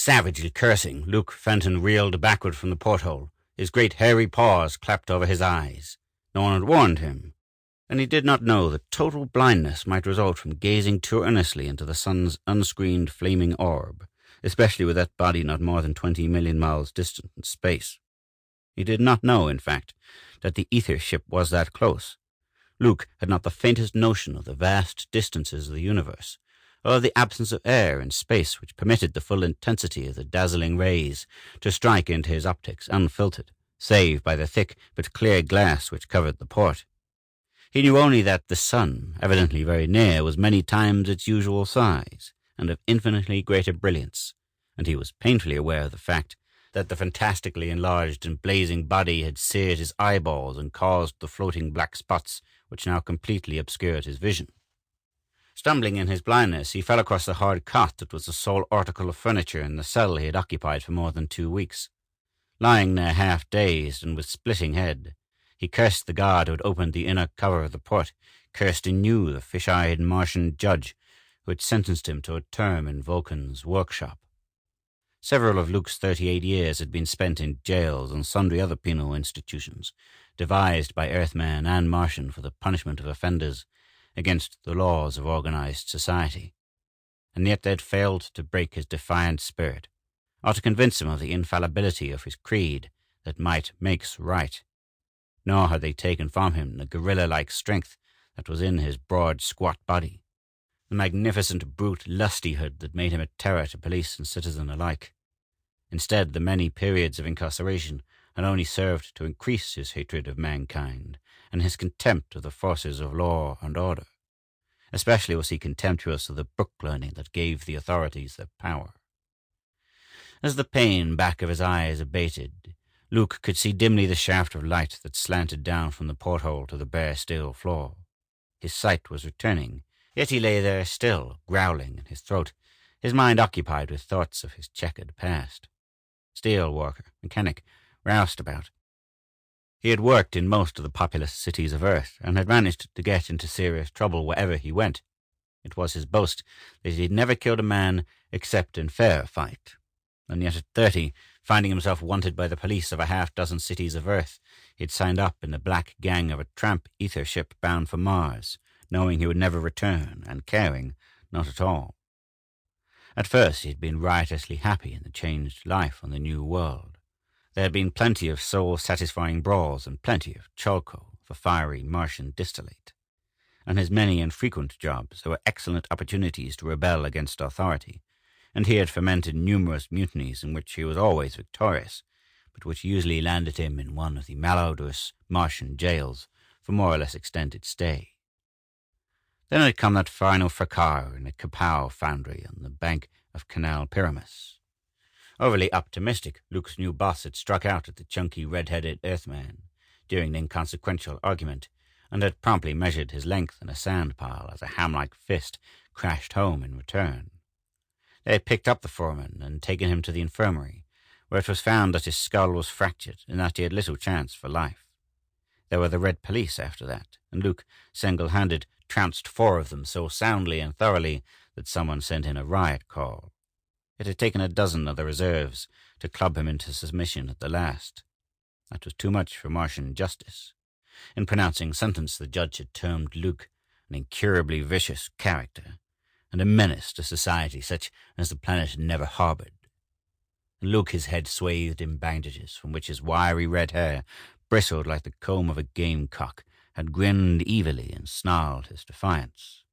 Savagely cursing, Luke Fenton reeled backward from the porthole, his great hairy paws clapped over his eyes. No one had warned him, and he did not know that total blindness might result from gazing too earnestly into the sun's unscreened flaming orb, especially with that body not more than 20 million miles distant in space. He did not know, in fact, that the ether ship was that close. Luke had not the faintest notion of the vast distances of the universe, or of the absence of air in space which permitted the full intensity of the dazzling rays to strike into his optics unfiltered, save by the thick but clear glass which covered the port. He knew only that the sun, evidently very near, was many times its usual size, and of infinitely greater brilliance, and he was painfully aware of the fact that the fantastically enlarged and blazing body had seared his eyeballs and caused the floating black spots which now completely obscured his vision. Stumbling in his blindness, he fell across the hard cot that was the sole article of furniture in the cell he had occupied for more than 2 weeks. Lying there half-dazed and with splitting head, he cursed the guard who had opened the inner cover of the port, cursed anew the fish-eyed Martian judge who had sentenced him to a term in Vulcan's workshop. Several of Luke's 38 years had been spent in jails and sundry other penal institutions, devised by Earthman and Martian for the punishment of offenders against the laws of organized society. And yet they had failed to break his defiant spirit, or to convince him of the infallibility of his creed that might makes right. Nor had they taken from him the gorilla-like strength that was in his broad, squat body, the magnificent brute lustihood that made him a terror to police and citizen alike. Instead, the many periods of incarceration had only served to increase his hatred of mankind and his contempt of the forces of law and order. Especially was he contemptuous of the book learning that gave the authorities their power. As the pain back of his eyes abated, Luke could see dimly the shaft of light that slanted down from the porthole to the bare steel floor. His sight was returning, yet he lay there still, growling in his throat, his mind occupied with thoughts of his checkered past. Steel worker, mechanic, roustabout. He had worked in most of the populous cities of Earth, and had managed to get into serious trouble wherever he went. It was his boast that he had never killed a man except in fair fight. And yet at 30, finding himself wanted by the police of a half-dozen cities of Earth, he had signed up in the black gang of a tramp ether ship bound for Mars, knowing he would never return, and caring not at all. At first he had been riotously happy in the changed life on the new world. There had been plenty of soul-satisfying brawls and plenty of chalco for fiery Martian distillate. On his many and frequent jobs there were excellent opportunities to rebel against authority, and he had fomented numerous mutinies in which he was always victorious, but which usually landed him in one of the malodorous Martian jails for more or less extended stay. Then had come that final fracas in a Kapow foundry on the bank of Canal Pyramus. Overly optimistic, Luke's new boss had struck out at the chunky red-headed Earthman during the inconsequential argument, and had promptly measured his length in a sand pile as a ham-like fist crashed home in return. They had picked up the foreman and taken him to the infirmary, where it was found that his skull was fractured and that he had little chance for life. There were the Red Police after that, and Luke, single-handed, trounced 4 of them so soundly and thoroughly that someone sent in a riot call. It had taken a dozen of the reserves to club him into submission at the last. That was too much for Martian justice. In pronouncing sentence, the judge had termed Luke an incurably vicious character, and a menace to society such as the planet had never harbored. And Luke, his head swathed in bandages, from which his wiry red hair bristled like the comb of a gamecock, had grinned evilly and snarled his defiance.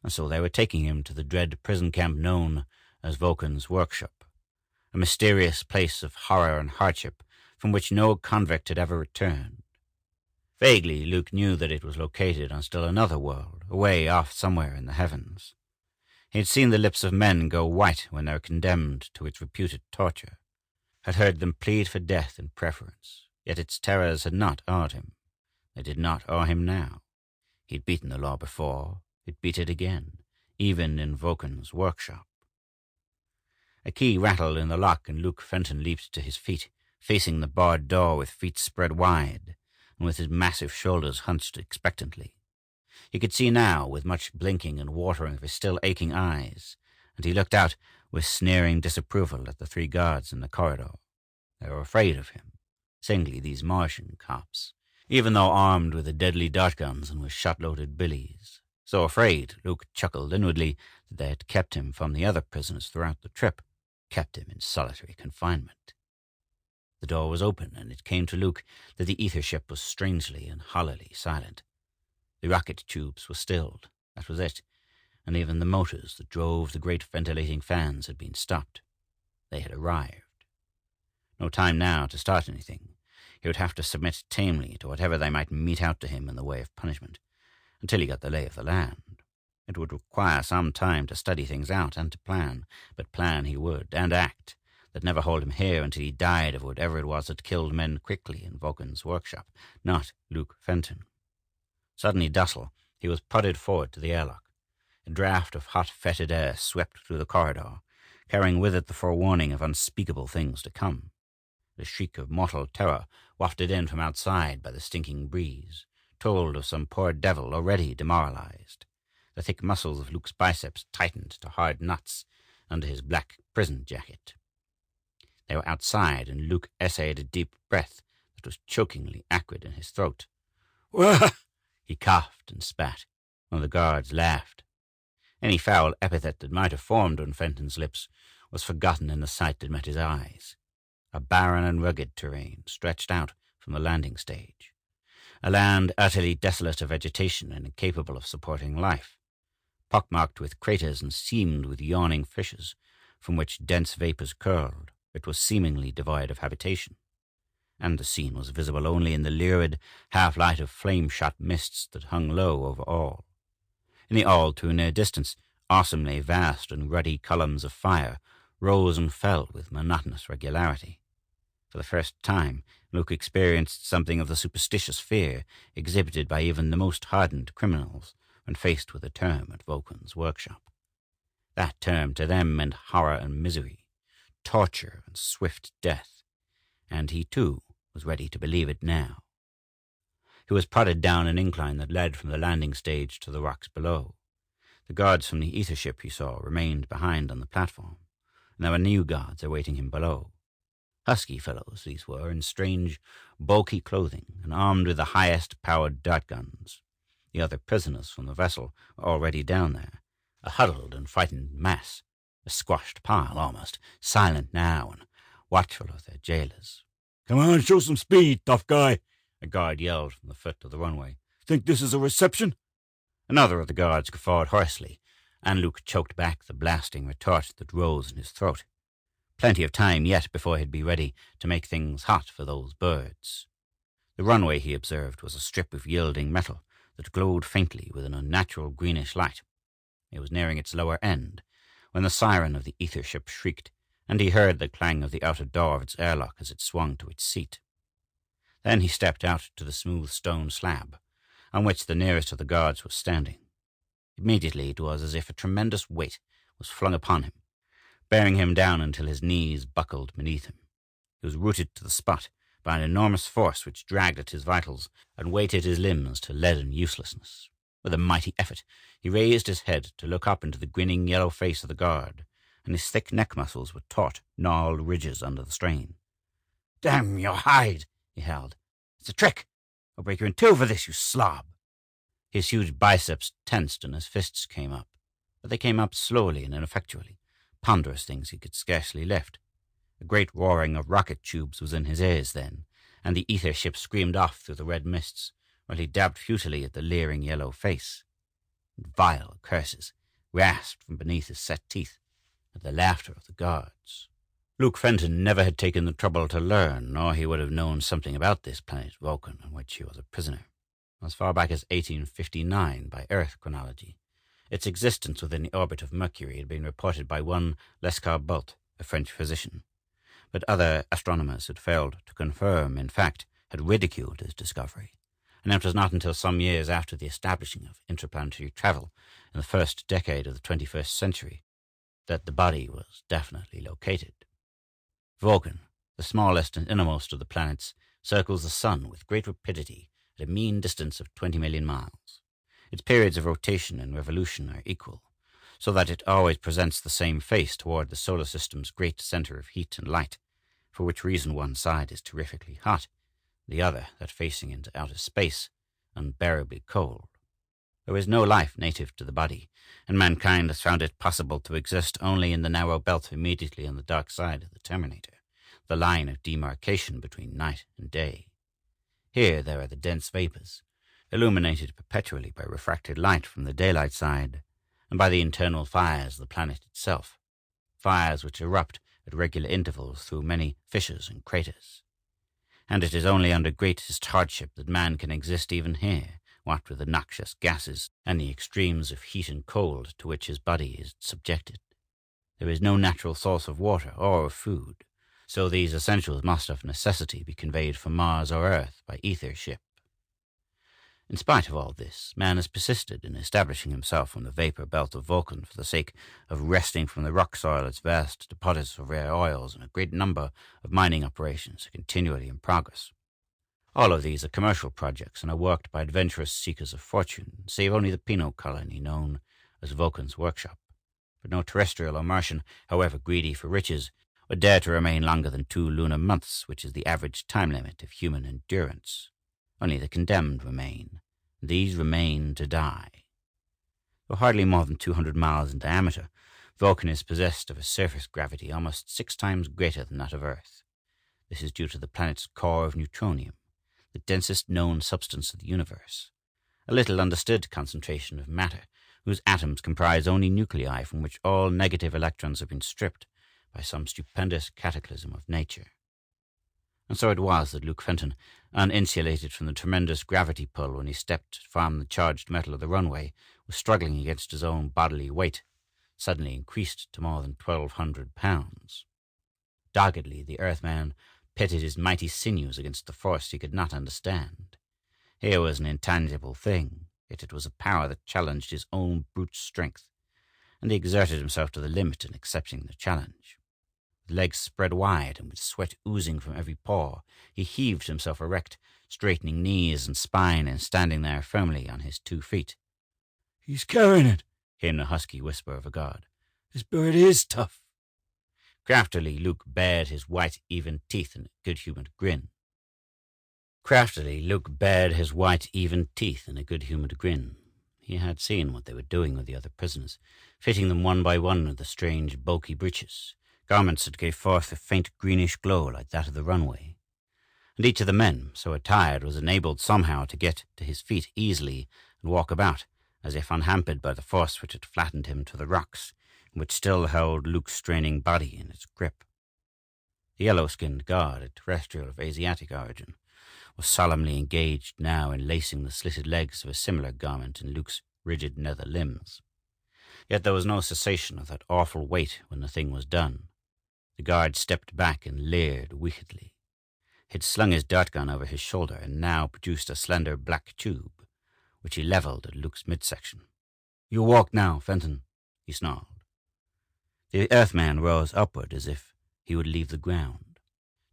And so they were taking him to the dread prison camp known as Vulcan's workshop, a mysterious place of horror and hardship from which no convict had ever returned. Vaguely, Luke knew that it was located on still another world, away off somewhere in the heavens. He had seen the lips of men go white when they were condemned to its reputed torture, had heard them plead for death in preference, yet its terrors had not awed him. They did not awe him now. He'd beaten the law before, he'd beat it again, even in Vulcan's workshop. A key rattled in the lock, and Luke Fenton leaped to his feet, facing the barred door with feet spread wide, and with his massive shoulders hunched expectantly. He could see now, with much blinking and watering of his still aching eyes, and he looked out with sneering disapproval at the three guards in the corridor. They were afraid of him, singly these Martian cops, even though armed with the deadly dart guns and with shot-loaded billies. So afraid, Luke chuckled inwardly that they had kept him from the other prisoners throughout the trip, kept him in solitary confinement. The door was open, and it came to Luke that the ether ship was strangely and hollowly silent. The rocket tubes were stilled, that was it, and even the motors that drove the great ventilating fans had been stopped. They had arrived. No time now to start anything. He would have to submit tamely to whatever they might mete out to him in the way of punishment, until he got the lay of the land. It would require some time to study things out and to plan, but plan he would, and act. That'd never hold him here until he died of whatever it was that killed men quickly in Vulcan's workshop, not Luke Fenton. Suddenly docile, he was prodded forward to the airlock. A draught of hot, fetid air swept through the corridor, carrying with it the forewarning of unspeakable things to come. The shriek of mortal terror wafted in from outside by the stinking breeze told of some poor devil already demoralized. The thick muscles of Luke's biceps tightened to hard knots under his black prison jacket. They were outside, and Luke essayed a deep breath that was chokingly acrid in his throat. "Wah!" He coughed and spat. One of the guards laughed. Any foul epithet that might have formed on Fenton's lips was forgotten in the sight that met his eyes. A barren and rugged terrain stretched out from the landing stage. A land utterly desolate of vegetation and incapable of supporting life, pockmarked with craters and seamed with yawning fissures from which dense vapors curled. It was seemingly devoid of habitation, and the scene was visible only in the lurid half-light of flame-shot mists that hung low over all. In the all too near distance, awesomely vast and ruddy columns of fire rose and fell with monotonous regularity. For the first time, Luke experienced something of the superstitious fear exhibited by even the most hardened criminals when faced with a term at Vulcan's workshop. That term to them meant horror and misery, torture and swift death, and he too was ready to believe it now. He was prodded down an incline that led from the landing stage to the rocks below. The guards from the ether ship, he saw, remained behind on the platform, and there were new guards awaiting him below. Husky fellows these were, in strange, bulky clothing, and armed with the highest-powered dart guns. The other prisoners from the vessel were already down there, a huddled and frightened mass, a squashed pile almost, silent now and watchful of their jailers. "Come on, show some speed, tough guy," a guard yelled from the foot of the runway. "Think this is a reception?" Another of the guards guffawed hoarsely, and Luke choked back the blasting retort that rose in his throat. Plenty of time yet before he'd be ready to make things hot for those birds. The runway, he observed, was a strip of yielding metal that glowed faintly with an unnatural greenish light. It was nearing its lower end when the siren of the ether ship shrieked, and he heard the clang of the outer door of its airlock as it swung to its seat. Then he stepped out to the smooth stone slab, on which the nearest of the guards was standing. Immediately it was as if a tremendous weight was flung upon him, bearing him down until his knees buckled beneath him. He was rooted to the spot by an enormous force which dragged at his vitals and weighted his limbs to leaden uselessness. With a mighty effort, he raised his head to look up into the grinning yellow face of the guard, and his thick neck muscles were taut, gnarled ridges under the strain. "Damn your hide!" he howled. "It's a trick! I'll break you in two for this, you slob!" His huge biceps tensed and his fists came up, but they came up slowly and ineffectually, ponderous things he could scarcely lift. A great roaring of rocket tubes was in his ears then, and the ether ship screamed off through the red mists, while he dabbed futilely at the leering yellow face. And vile curses rasped from beneath his set teeth at the laughter of the guards. Luke Fenton never had taken the trouble to learn, or he would have known something about this planet Vulcan on which he was a prisoner. As far back as 1859 by Earth chronology, its existence within the orbit of Mercury had been reported by one Lescar-Bult, a French physician, but other astronomers had failed to confirm, in fact, had ridiculed his discovery, and it was not until some years after the establishing of interplanetary travel in the first decade of the 21st century that the body was definitely located. Vulcan, the smallest and innermost of the planets, circles the sun with great rapidity at a mean distance of 20 million miles. Its periods of rotation and revolution are equal, so that it always presents the same face toward the solar system's great center of heat and light, for which reason one side is terrifically hot, the other, that facing into outer space, unbearably cold. There is no life native to the body, and mankind has found it possible to exist only in the narrow belt immediately on the dark side of the Terminator, the line of demarcation between night and day. Here there are the dense vapors, illuminated perpetually by refracted light from the daylight side, and by the internal fires of the planet itself, fires which erupt at regular intervals through many fissures and craters. And it is only under greatest hardship that man can exist even here, what with the noxious gases and the extremes of heat and cold to which his body is subjected. There is no natural source of water or of food, so these essentials must of necessity be conveyed from Mars or Earth by ether ship. In spite of all this, man has persisted in establishing himself on the vapor belt of Vulcan for the sake of wresting from the rock soil its vast deposits of rare oils, and a great number of mining operations are continually in progress. All of these are commercial projects and are worked by adventurous seekers of fortune, save only the Pinot colony known as Vulcan's workshop. But no terrestrial or Martian, however greedy for riches, would dare to remain longer than 2 lunar months, which is the average time limit of human endurance. Only the condemned remain, and these remain to die. Though hardly more than 200 miles in diameter, Vulcan is possessed of a surface gravity almost 6 times greater than that of Earth. This is due to the planet's core of neutronium, the densest known substance of the universe, a little understood concentration of matter, whose atoms comprise only nuclei from which all negative electrons have been stripped by some stupendous cataclysm of nature. And so it was that Luke Fenton, uninsulated from the tremendous gravity pull when he stepped from the charged metal of the runway, was struggling against his own bodily weight, suddenly increased to more than 1,200 pounds. Doggedly, the Earthman pitted his mighty sinews against the force he could not understand. Here was an intangible thing, yet it was a power that challenged his own brute strength, and he exerted himself to the limit in accepting the challenge. With legs spread wide and with sweat oozing from every pore, he heaved himself erect, straightening knees and spine and standing there firmly on his 2 feet. "He's carrying it," came the husky whisper of a guard. "This bird is tough." Craftily, Luke bared his white, even teeth in a good-humored grin. He had seen what they were doing with the other prisoners, fitting them one by one with the strange, bulky breeches, garments that gave forth a faint greenish glow like that of the runway. And each of the men, so attired, was enabled somehow to get to his feet easily and walk about, as if unhampered by the force which had flattened him to the rocks, and which still held Luke's straining body in its grip. The yellow-skinned guard, a terrestrial of Asiatic origin, was solemnly engaged now in lacing the slitted legs of a similar garment in Luke's rigid nether limbs. Yet there was no cessation of that awful weight when the thing was done. The guard stepped back and leered wickedly. He had slung his dart gun over his shoulder and now produced a slender black tube, which he leveled at Luke's midsection. "You walk now, Fenton," he snarled. The Earthman rose upward as if he would leave the ground.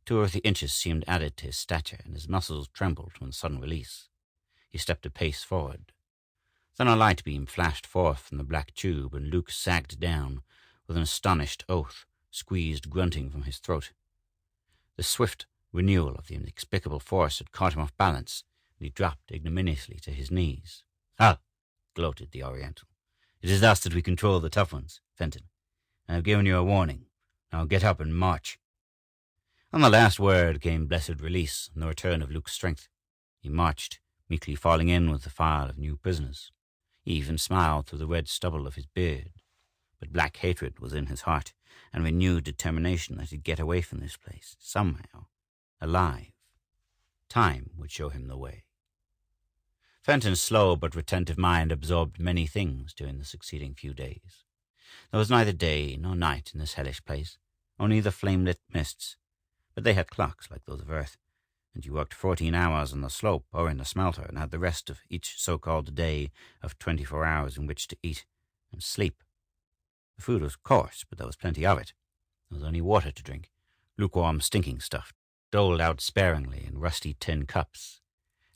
2 or 3 inches seemed added to his stature, and his muscles trembled from the sudden release. He stepped a pace forward. Then a light beam flashed forth from the black tube, and Luke sagged down with an astonished oath, squeezed grunting from his throat. The swift renewal of the inexplicable force had caught him off balance, and he dropped ignominiously to his knees. "Ha!" gloated the Oriental. "It is thus that we control the tough ones, Fenton. I have given you a warning. Now get up and march." On the last word came blessed release and the return of Luke's strength. He marched, meekly falling in with the file of new prisoners. He even smiled through the red stubble of his beard. But black hatred was in his heart, and renewed determination that he'd get away from this place, somehow, alive. Time would show him the way. Fenton's slow but retentive mind absorbed many things during the succeeding few days. There was neither day nor night in this hellish place, only the flame-lit mists. But they had clocks like those of Earth, and you worked 14 hours on the slope or in the smelter and had the rest of each so-called day of 24 hours in which to eat and sleep. The food was coarse, but there was plenty of it. There was only water to drink, lukewarm, stinking stuff, doled out sparingly in rusty tin cups.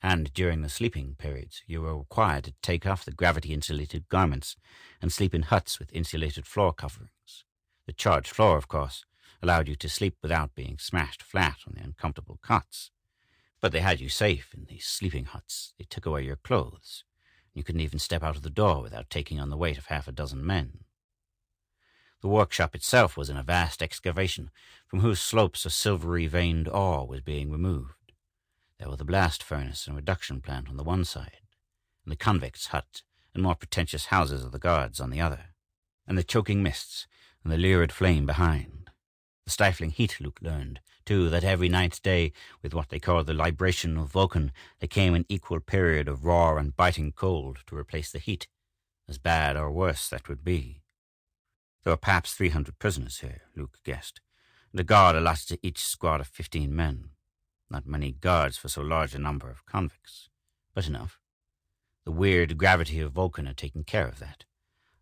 and during the sleeping periods you were required to take off the gravity-insulated garments and sleep in huts with insulated floor coverings. The charged floor, of course, allowed you to sleep without being smashed flat on the uncomfortable cots. But they had you safe in these sleeping huts. They took away your clothes. You couldn't even step out of the door without taking on the weight of half a dozen men. The workshop itself was in a vast excavation, from whose slopes a silvery veined ore was being removed. There were the blast furnace and reduction plant on the one side, and the convict's hut and more pretentious houses of the guards on the other, and the choking mists and the lurid flame behind. The stifling heat, Luke learned, too, that every ninth day, with what they called the libration of Vulcan, there came an equal period of raw and biting cold to replace the heat, as bad or worse that would be. There were perhaps 300 prisoners here, Luke guessed, and a guard allotted to each squad of 15 men. Not many guards for so large a number of convicts, but enough. The weird gravity of Vulcan had taken care of that,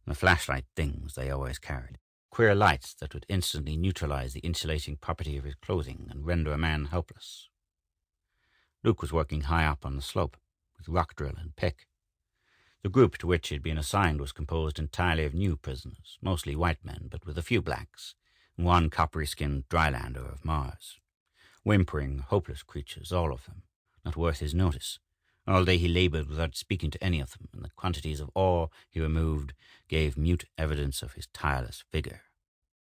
and the flashlight things they always carried. Queer lights that would instantly neutralize the insulating property of his clothing and render a man helpless. Luke was working high up on the slope, with rock drill and pick. The group to which he had been assigned was composed entirely of new prisoners, mostly white men, but with a few blacks, and one coppery-skinned drylander of Mars. Whimpering, hopeless creatures, all of them, not worth his notice. All day he labored without speaking to any of them, and the quantities of ore he removed gave mute evidence of his tireless vigor.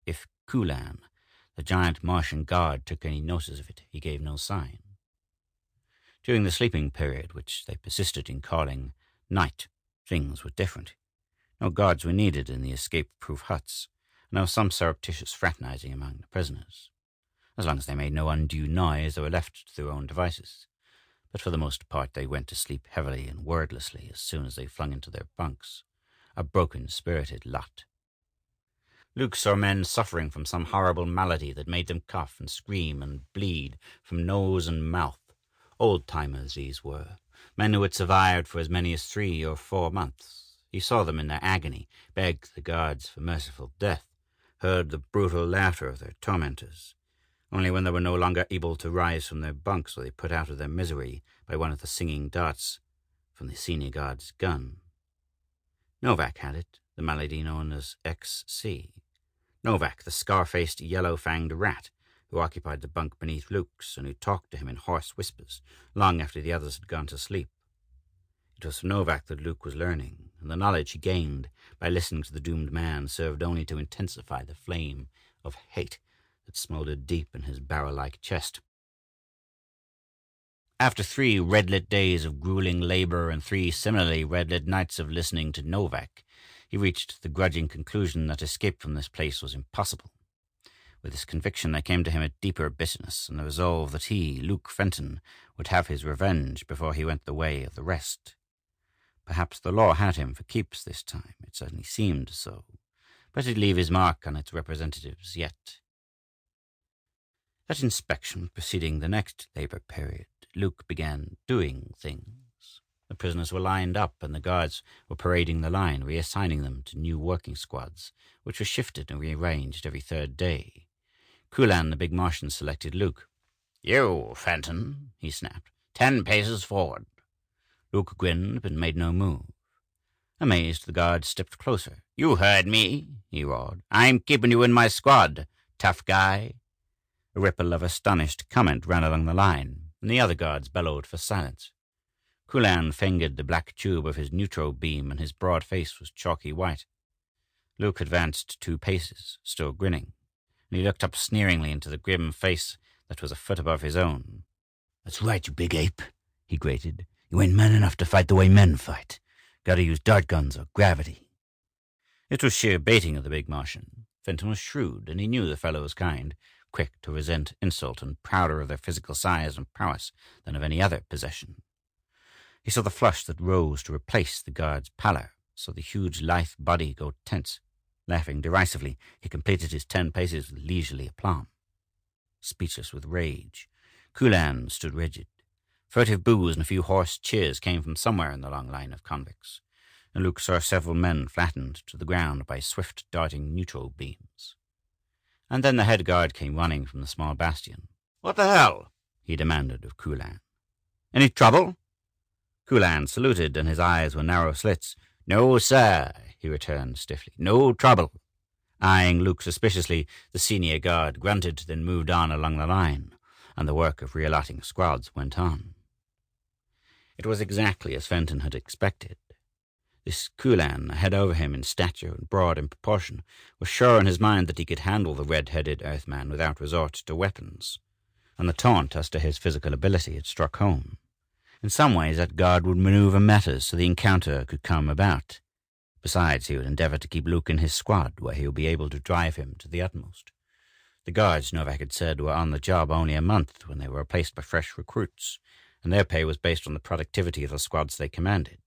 If Kulan, the giant Martian guard, took any notice of it, he gave no sign. During the sleeping period, which they persisted in calling night, things were different. No guards were needed in the escape-proof huts, and there was some surreptitious fraternizing among the prisoners. As long as they made no undue noise, they were left to their own devices. But for the most part they went to sleep heavily and wordlessly as soon as they flung into their bunks, a broken-spirited lot. Luke saw men suffering from some horrible malady that made them cough and scream and bleed from nose and mouth. Old-timers these were, men who had survived for as many as 3 or 4 months. He saw them in their agony, begged the guards for merciful death, heard the brutal laughter of their tormentors. Only when they were no longer able to rise from their bunks were they put out of their misery by one of the singing darts from the senior guard's gun. Novak had it, the malady known as XC. Novak, the scar-faced, yellow-fanged rat who occupied the bunk beneath Luke's and who talked to him in hoarse whispers long after the others had gone to sleep. It was from Novak that Luke was learning, and the knowledge he gained by listening to the doomed man served only to intensify the flame of hate that smoldered deep in his barrel-like chest. After 3 red-lit days of grueling labor and 3 similarly red-lit nights of listening to Novak, he reached the grudging conclusion that escape from this place was impossible. With this conviction there came to him a deeper bitterness and the resolve that he, Luke Fenton, would have his revenge before he went the way of the rest. Perhaps the law had him for keeps this time. It certainly seemed so. But he'd leave his mark on its representatives yet. At inspection preceding the next labor period, Luke began doing things. The prisoners were lined up, and the guards were parading the line, reassigning them to new working squads, which were shifted and rearranged every 3rd day. Kulan, the big Martian, selected Luke. "You, Fenton," he snapped. 10 paces forward." Luke grinned, but made no move. Amazed, the guard stepped closer. "You heard me," he roared. "I'm keeping you in my squad, tough guy." A ripple of astonished comment ran along the line, and the other guards bellowed for silence. Kulan fingered the black tube of his neutro beam, and his broad face was chalky white. Luke advanced 2 paces, still grinning, and he looked up sneeringly into the grim face that was a foot above his own. "That's right, you big ape," he grated. "You ain't man enough to fight the way men fight. Gotta use dart guns or gravity." It was sheer baiting of the big Martian. Fenton was shrewd, and he knew the fellow's kind, quick to resent insult and prouder of their physical size and prowess than of any other possession. He saw the flush that rose to replace the guard's pallor, saw the huge lithe body go tense. Laughing derisively, he completed his 10 paces with leisurely aplomb. Speechless with rage, Kulan stood rigid. Furtive boos and a few hoarse cheers came from somewhere in the long line of convicts, and Luke saw several men flattened to the ground by swift darting neutral beams. And then the head guard came running from the small bastion. "What the hell?" he demanded of Kulan. "Any trouble?" Kulan saluted, and his eyes were narrow slits. "No, sir," he returned stiffly. "No trouble." Eyeing Luke suspiciously, the senior guard grunted, then moved on along the line, and the work of reallotting squads went on. It was exactly as Fenton had expected. This Kulan, ahead over him in stature and broad in proportion, was sure in his mind that he could handle the red-headed Earthman without resort to weapons, and the taunt as to his physical ability had struck home. In some ways that guard would maneuver matters so the encounter could come about. Besides, he would endeavor to keep Luke in his squad, where he would be able to drive him to the utmost. The guards, Novak had said, were on the job only a month when they were replaced by fresh recruits, and their pay was based on the productivity of the squads they commanded.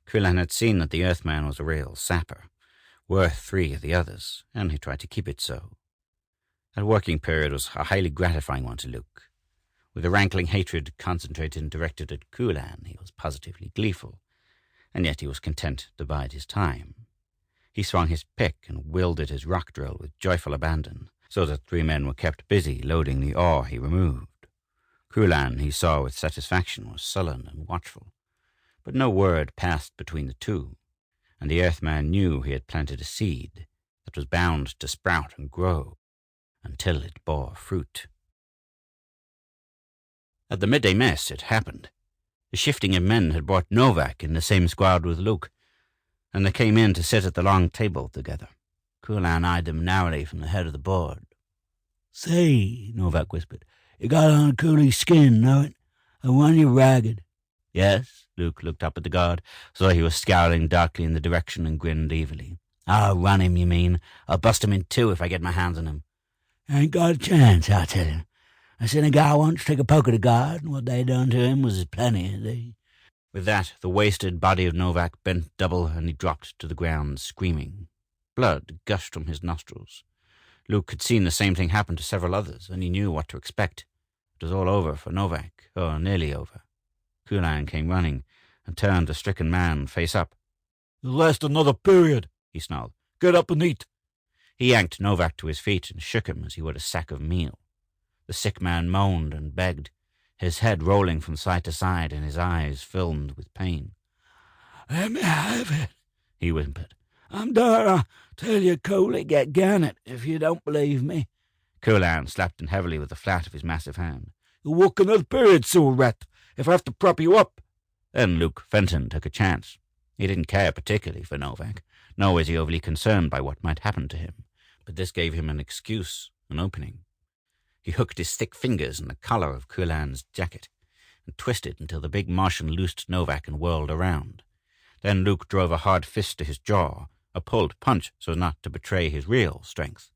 Kulan had seen that the Earthman was a real sapper, worth 3 of the others, and he tried to keep it so. That working period was a highly gratifying one to Luke. With a rankling hatred concentrated and directed at Kulan, he was positively gleeful, and yet he was content to bide his time. He swung his pick and wielded his rock drill with joyful abandon, so that 3 men were kept busy loading the ore he removed. Kulan, he saw with satisfaction, was sullen and watchful, but no word passed between the two, and the Earthman knew he had planted a seed that was bound to sprout and grow until it bore fruit. At the midday mess it happened. The shifting of men had brought Novak in the same squad with Luke, and they came in to sit at the long table together. Kulan eyed them narrowly from the head of the board. "Say," Novak whispered, "you got on a coolie's skin, know it? I want you ragged." "Yes." Luke looked up at the guard, saw he was scowling darkly in the direction, and grinned evilly. "I'll run him, you mean? I'll bust him in 2 if I get my hands on him." "Ain't got a chance, I tell you. I seen a guy once take a poke at a guard, and what they done to him was plenty. With that, the wasted body of Novak bent double, and he dropped to the ground, screaming. Blood gushed from his nostrils. Luke had seen the same thing happen to several others, and he knew what to expect. It was all over for Novak, or nearly over. Kulan came running, and turned the stricken man face up. "It'll last another period," he snarled. "Get up and eat." He yanked Novak to his feet and shook him as he would a sack of meal. The sick man moaned and begged, his head rolling from side to side and his eyes filmed with pain. "Let me have it," he whimpered. "I'm done. I tell you, Coley, get Gannett if you don't believe me." Kulan slapped him heavily with the flat of his massive hand. "You'll walk another period, sewer rat, if I have to prop you up." Then Luke Fenton took a chance. He didn't care particularly for Novak, nor was he overly concerned by what might happen to him, but this gave him an excuse, an opening. He hooked his thick fingers in the collar of Kulan's jacket and twisted until the big Martian loosed Novak and whirled around. Then Luke drove a hard fist to his jaw, a pulled punch so as not to betray his real strength.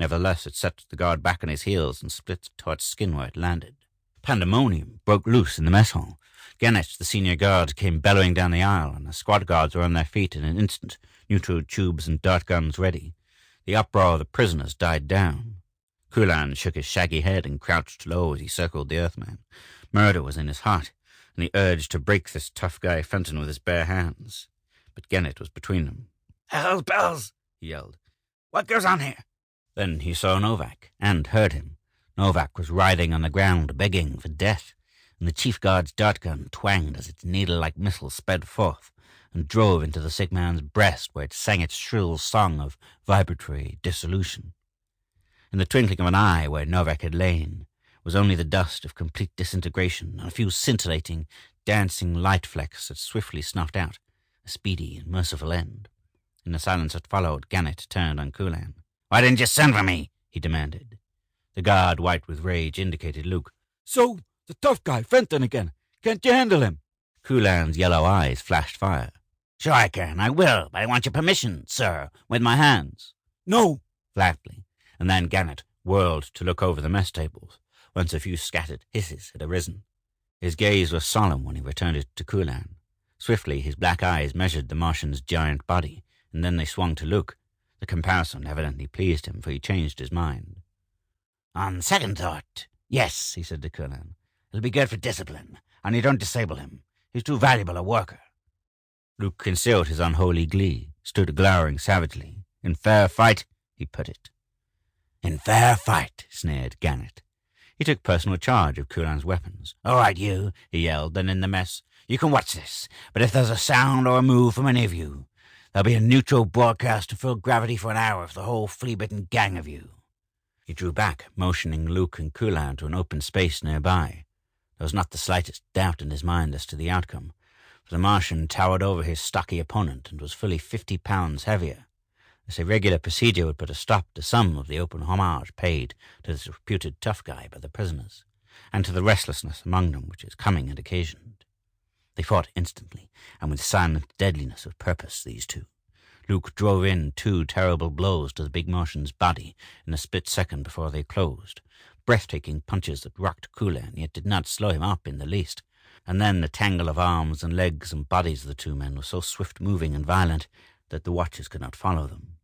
Nevertheless, it set the guard back on his heels and split taut skin where it landed. Pandemonium broke loose in the mess hall. Gannett, the senior guard, came bellowing down the aisle, and the squad guards were on their feet in an instant, neutral tubes and dart guns ready. The uproar of the prisoners died down. Kulan shook his shaggy head and crouched low as he circled the Earthman. Murder was in his heart, and he urged to break this tough guy Fenton with his bare hands. But Gannett was between them. "Hell's bells!" he yelled. "What goes on here?" Then he saw Novak, and heard him. Novak was writhing on the ground, begging for death, and the chief guard's dart gun twanged as its needle-like missile sped forth and drove into the sick man's breast, where it sang its shrill song of vibratory dissolution. In the twinkling of an eye where Novak had lain was only the dust of complete disintegration and a few scintillating, dancing light flecks that swiftly snuffed out, a speedy and merciful end. In the silence that followed, Gannett turned on Kulan. "Why didn't you send for me?" he demanded. The guard, white with rage, indicated Luke. "So, the tough guy, Fenton again. Can't you handle him?" Kulan's yellow eyes flashed fire. "Sure I can, I will, but I want your permission, sir, with my hands." "No," flatly, and then Gannett whirled to look over the mess tables, whence a few scattered hisses had arisen. His gaze was solemn when he returned it to Kulan. Swiftly his black eyes measured the Martian's giant body, and then they swung to Luke. The comparison evidently pleased him, for he changed his mind. "On second thought, yes," he said to Kulan. "It'll be good for discipline, and you don't disable him. He's too valuable a worker." Luke concealed his unholy glee, stood glowering savagely. "In fair fight," he put it. "In fair fight," sneered Gannett. He took personal charge of Kulan's weapons. "All right, you," he yelled. "Then in the mess, You can watch this, but if there's a sound or a move from any of you, there'll be a neutral broadcast to full gravity for an hour for the whole flea-bitten gang of you." He drew back, motioning Luke and Kulan to an open space nearby. There was not the slightest doubt in his mind as to the outcome, for the Martian towered over his stocky opponent and was fully 50 pounds heavier. This irregular procedure would put a stop to some of the open homage paid to this reputed tough guy by the prisoners, and to the restlessness among them which his coming had occasioned. They fought instantly, and with silent deadliness of purpose, these two. Luke drove in 2 terrible blows to the big Martian's body in a split second before they closed, breathtaking punches that rocked Kulan, yet did not slow him up in the least. And then the tangle of arms and legs and bodies of the 2 men was so swift-moving and violent that the watchers could not follow them.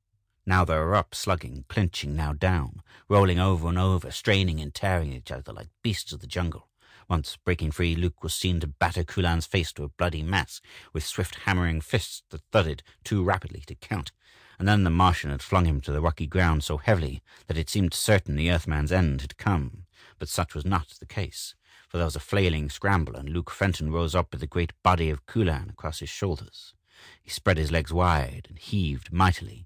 Now they were up, slugging, clinching, now down, rolling over and over, straining and tearing each other like beasts of the jungle. Once, breaking free, Luke was seen to batter Kulan's face to a bloody mass with swift hammering fists that thudded too rapidly to count, and then the Martian had flung him to the rocky ground so heavily that it seemed certain the Earthman's end had come. But such was not the case, for there was a flailing scramble, and Luke Fenton rose up with the great body of Kulan across his shoulders. He spread his legs wide and heaved mightily.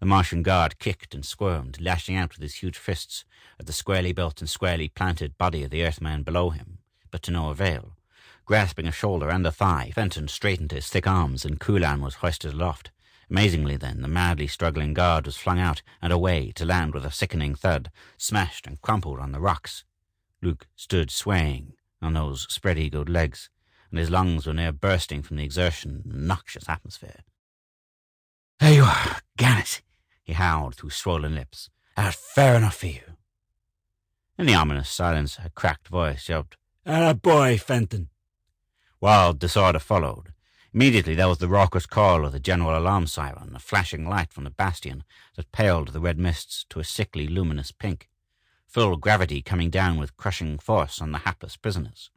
The Martian guard kicked and squirmed, lashing out with his huge fists at the squarely built and squarely planted body of the Earthman below him, but to no avail. Grasping a shoulder and a thigh, Fenton straightened his thick arms, and Kulan was hoisted aloft. Amazingly, then, the madly struggling guard was flung out and away to land with a sickening thud, smashed and crumpled on the rocks. Luke stood swaying on those spread-eagled legs, and his lungs were near bursting from the exertion in the noxious atmosphere. "There you are, Gannis," he howled through swollen lips. "That's fair enough for you." In the ominous silence, a cracked voice yelped, "Atta boy, Fenton." Wild disorder followed. Immediately there was the raucous call of the general alarm siren, a flashing light from the bastion that paled the red mists to a sickly luminous pink, full gravity coming down with crushing force on the hapless prisoners.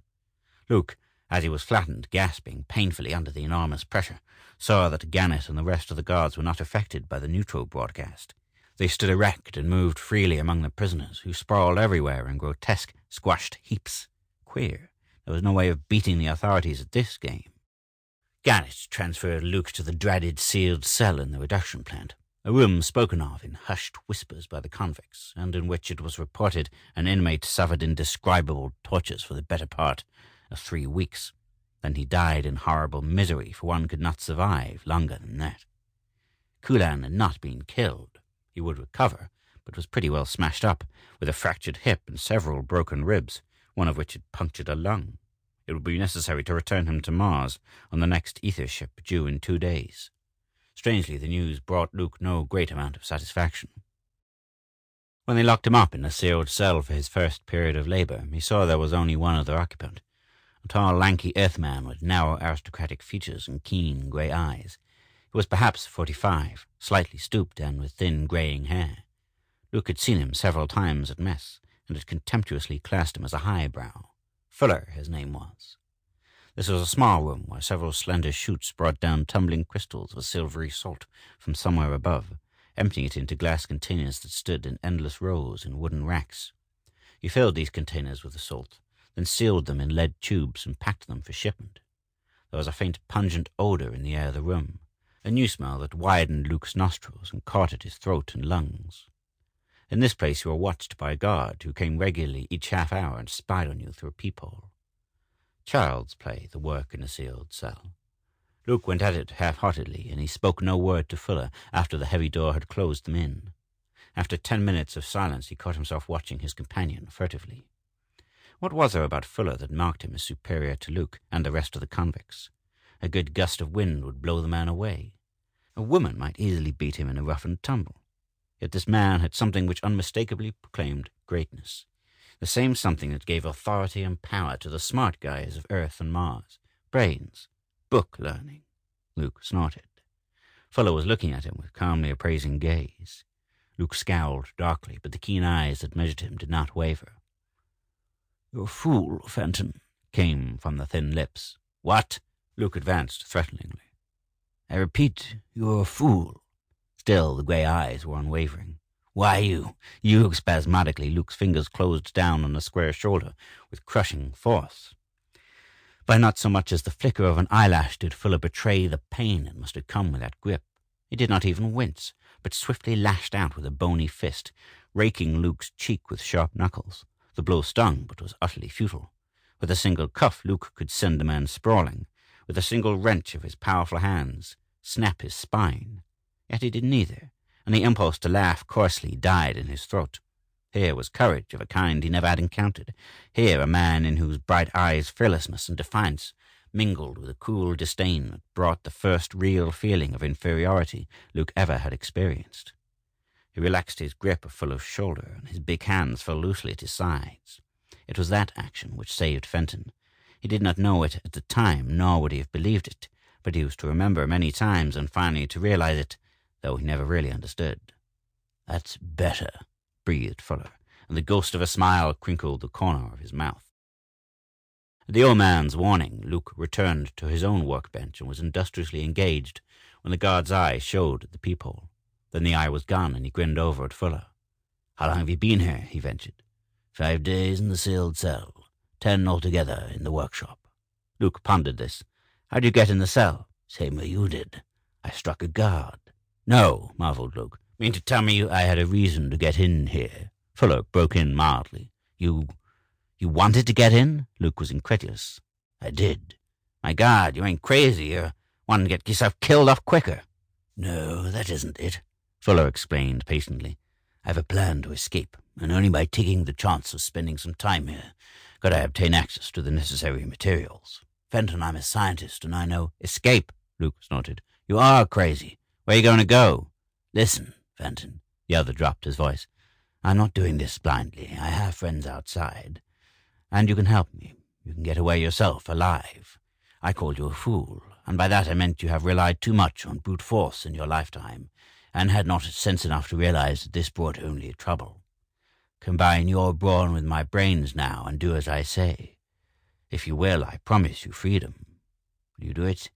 Luke, as he was flattened, gasping painfully under the enormous pressure, saw that Gannis and the rest of the guards were not affected by the neutral broadcast. They stood erect and moved freely among the prisoners, who sprawled everywhere in grotesque, squashed heaps. Queer. There was no way of beating the authorities at this game. Gannis transferred Luke to the dreaded sealed cell in the reduction plant, a room spoken of in hushed whispers by the convicts, and in which it was reported an inmate suffered indescribable tortures for the better part of 3 weeks. Then he died in horrible misery, for one could not survive longer than that. Kulan had not been killed. He would recover, but was pretty well smashed up, with a fractured hip and several broken ribs, one of which had punctured a lung. It would be necessary to return him to Mars on the next ether ship due in 2 days. Strangely, the news brought Luke no great amount of satisfaction. When they locked him up in a sealed cell for his first period of labor, he saw there was only one other occupant, a tall, lanky Earthman with narrow aristocratic features and keen grey eyes. He was perhaps 45, slightly stooped and with thin greying hair. Luke had seen him several times at mess, and had contemptuously classed him as a highbrow. Fuller, his name was. This was a small room where several slender chutes brought down tumbling crystals of silvery salt from somewhere above, emptying it into glass containers that stood in endless rows in wooden racks. He filled these containers with the salt, then sealed them in lead tubes and packed them for shipment. There was a faint pungent odour in the air of the room, a new smell that widened Luke's nostrils and caught at his throat and lungs. In this place you were watched by a guard who came regularly each half hour and spied on you through a peephole. Child's play, the work in a sealed cell. Luke went at it half-heartedly, and he spoke no word to Fuller after the heavy door had closed them in. After 10 minutes of silence he caught himself watching his companion furtively. What was there about Fuller that marked him as superior to Luke and the rest of the convicts? A good gust of wind would blow the man away. A woman might easily beat him in a rough and tumble. Yet this man had something which unmistakably proclaimed greatness, the same something that gave authority and power to the smart guys of Earth and Mars. Brains. Book learning. Luke snorted. Fuller was looking at him with calmly appraising gaze. Luke scowled darkly, but the keen eyes that measured him did not waver. "You're a fool, Fenton," came from the thin lips. "What?" Luke advanced threateningly. "I repeat, you're a fool." Still, the grey eyes were unwavering. "Why you?" Spasmodically, Luke's fingers closed down on the square shoulder with crushing force. By not so much as the flicker of an eyelash did Fuller betray the pain that must have come with that grip. He did not even wince, but swiftly lashed out with a bony fist, raking Luke's cheek with sharp knuckles. The blow stung, but was utterly futile. With a single cuff, Luke could send the man sprawling. With a single wrench of his powerful hands, snap his spine. Yet he did neither, and the impulse to laugh coarsely died in his throat. Here was courage of a kind he never had encountered. Here a man in whose bright eyes fearlessness and defiance mingled with a cool disdain that brought the first real feeling of inferiority Luke ever had experienced. He relaxed his grip of Fuller's shoulder, and his big hands fell loosely at his sides. It was that action which saved Fenton. He did not know it at the time, nor would he have believed it, but he was to remember many times and finally to realize it, though he never really understood. "That's better," breathed Fuller, and the ghost of a smile crinkled the corner of his mouth. At the old man's warning, Luke returned to his own workbench and was industriously engaged when the guard's eye showed at the peephole. Then the eye was gone, and he grinned over at Fuller. "How long have you been here?" he ventured. 5 days in the sealed cell, 10 altogether in the workshop." Luke pondered this. "How'd you get in the cell?" "Same way you did. I struck a guard." "No," marveled Luke. "Mean to tell me I had a reason to get in here?" Fuller broke in mildly. You wanted to get in?" Luke was incredulous. "I did." "My God, you ain't crazy. You're wanting to get yourself killed off quicker." "No, that isn't it," Fuller explained patiently. "I've a plan to escape, and only by taking the chance of spending some time here could I obtain access to the necessary materials. Fenton, I'm a scientist, and I know—" "Escape," Luke snorted. "You are crazy. Where are you going to go?" "Listen, Fenton," the other dropped his voice. "I'm not doing this blindly. I have friends outside. And you can help me. You can get away yourself, alive. I called you a fool, and by that I meant you have relied too much on brute force in your lifetime, and had not sense enough to realize that this brought only trouble. Combine your brawn with my brains now, and do as I say. If you will, I promise you freedom. Will you do it?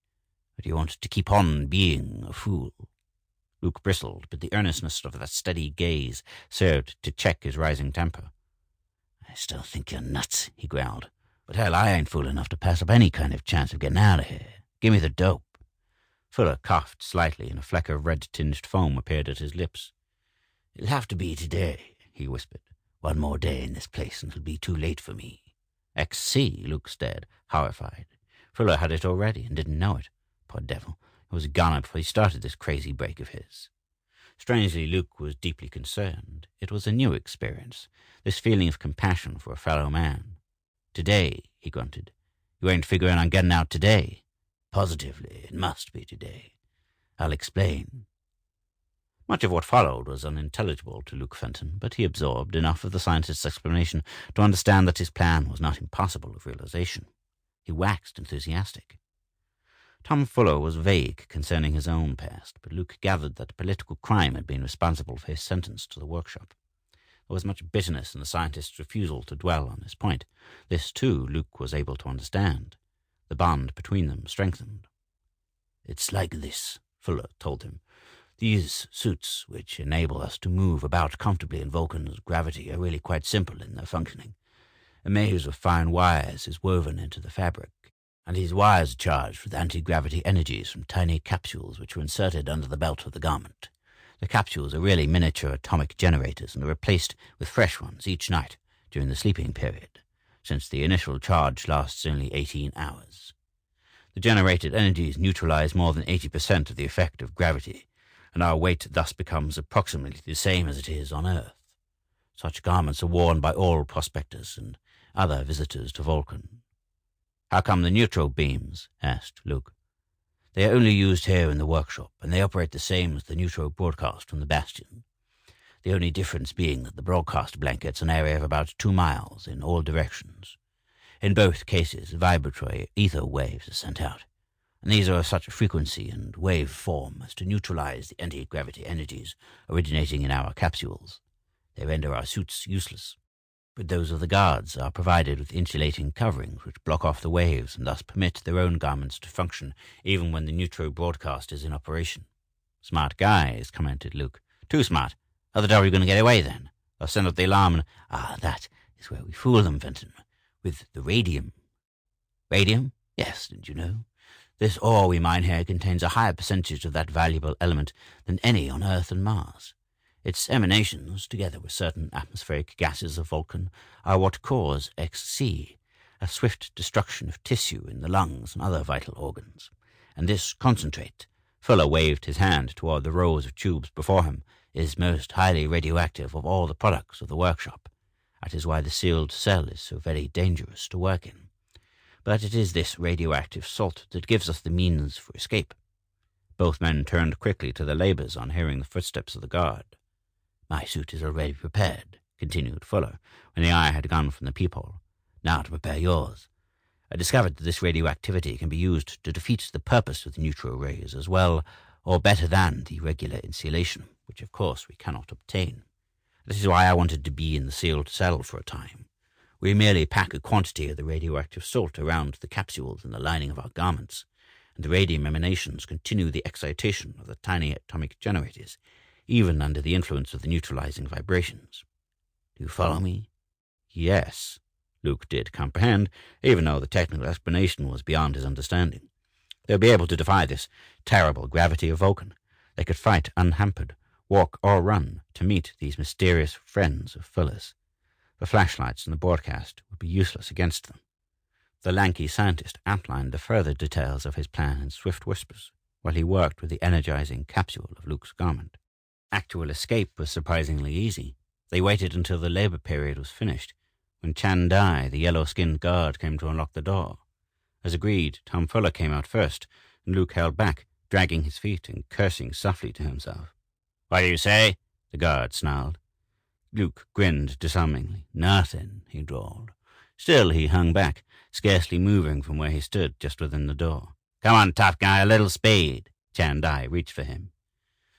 Or do you want to keep on being a fool?" Luke bristled, but the earnestness of that steady gaze served to check his rising temper. "I still think you're nuts," he growled. "But hell, I ain't fool enough to pass up any kind of chance of getting out of here. Give me the dope." Fuller coughed slightly, and a fleck of red-tinged foam appeared at his lips. "It'll have to be today," he whispered. "One more day in this place, and it'll be too late for me." "XC?" Luke stared, horrified. Fuller had it already, and didn't know it. Poor devil, he was a goner before he started this crazy break of his. Strangely, Luke was deeply concerned. It was a new experience, this feeling of compassion for a fellow man. "Today," he grunted. "You ain't figuring on getting out today?" "Positively, it must be today. I'll explain." Much of what followed was unintelligible to Luke Fenton, but he absorbed enough of the scientist's explanation to understand that his plan was not impossible of realization. He waxed enthusiastic. Tom Fuller was vague concerning his own past, but Luke gathered that political crime had been responsible for his sentence to the workshop. There was much bitterness in the scientist's refusal to dwell on this point. This, too, Luke was able to understand. The bond between them strengthened. "It's like this," Fuller told him. "These suits, which enable us to move about comfortably in Vulcan's gravity, are really quite simple in their functioning. A maze of fine wires is woven into the fabric, and these wires are charged with anti-gravity energies from tiny capsules which are inserted under the belt of the garment. The capsules are really miniature atomic generators and are replaced with fresh ones each night during the sleeping period, since the initial charge lasts only 18 hours. The generated energies neutralize more than 80% of the effect of gravity, and our weight thus becomes approximately the same as it is on Earth. Such garments are worn by all prospectors and other visitors to Vulcan." "How come the neutral beams?" asked Luke. "They are only used here in the workshop, and they operate the same as the neutral broadcast from the Bastion. The only difference being that the broadcast blankets an area of about 2 miles in all directions. In both cases, vibratory ether waves are sent out, and these are of such a frequency and wave form as to neutralize the anti-gravity energies originating in our capsules. They render our suits useless, but those of the guards are provided with insulating coverings which block off the waves and thus permit their own garments to function even when the neutro broadcast is in operation." "Smart guys," commented Luke. "Too smart. How the devil are you going to get away then? They'll send up the alarm and—" "Ah, that is where we fool them, Fenton, with the radium." "Radium? Yes, did you know? This ore we mine here contains a higher percentage of that valuable element than any on Earth and Mars. Its emanations, together with certain atmospheric gases of Vulcan, are what cause XC, a swift destruction of tissue in the lungs and other vital organs. And this concentrate, Fuller waved his hand toward the rows of tubes before him, is most highly radioactive of all the products of the workshop. That is why the sealed cell is so very dangerous to work in. But it is this radioactive salt that gives us the means for escape. Both men turned quickly to their labors on hearing the footsteps of the guard. My suit is already prepared, continued Fuller, when the eye had gone from the peephole. Now to prepare yours. I discovered that this radioactivity can be used to defeat the purpose of the neutral rays as well or better than the regular insulation, which of course we cannot obtain. This is why I wanted to be in the sealed cell for a time. We merely pack a quantity of the radioactive salt around the capsules in the lining of our garments, and the radium emanations continue the excitation of the tiny atomic generators, even under the influence of the neutralizing vibrations. Do you follow me? Yes, Luke did comprehend, even though the technical explanation was beyond his understanding. They would be able to defy this terrible gravity of Vulcan. They could fight unhampered, walk or run, to meet these mysterious friends of Fuller's. The flashlights in the broadcast would be useless against them. The lanky scientist outlined the further details of his plan in swift whispers, while he worked with the energizing capsule of Luke's garment. Actual escape was surprisingly easy. They waited until the labor period was finished, when Chan Dai, the yellow-skinned guard, came to unlock the door. As agreed, Tom Fuller came out first, and Luke held back, dragging his feet and cursing softly to himself. "What do you say?" the guard snarled. Luke grinned disarmingly. "Nothing," he drawled. Still he hung back, scarcely moving from where he stood just within the door. "Come on, tough guy, a little speed." Chan Dai reached for him.